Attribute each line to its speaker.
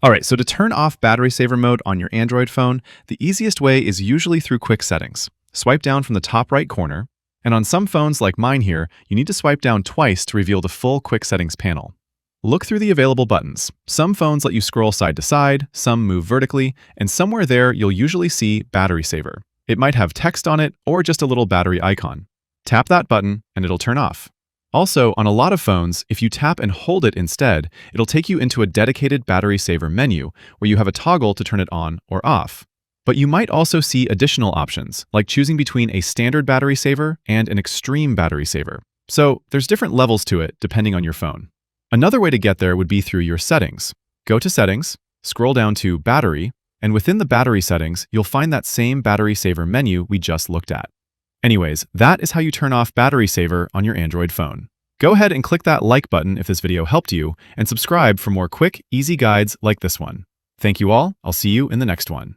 Speaker 1: All right, so to turn off battery saver mode on your Android phone, the easiest way is usually through quick settings. Swipe down from the top right corner, and on some phones like mine here, you need to swipe down twice to reveal the full quick settings panel. Look through the available buttons. Some phones let you scroll side to side, some move vertically, and somewhere there you'll usually see battery saver. It might have text on it or just a little battery icon. Tap that button and it'll turn off. Also, on a lot of phones, if you tap and hold it instead, it'll take you into a dedicated battery saver menu where you have a toggle to turn it on or off. But you might also see additional options, like choosing between a standard battery saver and an extreme battery saver. So there's different levels to it depending on your phone. Another way to get there would be through your settings. Go to Settings, scroll down to Battery, and within the battery settings, you'll find that same battery saver menu we just looked at. Anyways, that is how you turn off battery saver on your Android phone. Go ahead and click that like button if this video helped you, and subscribe for more quick, easy guides like this one. Thank you all. I'll see you in the next one.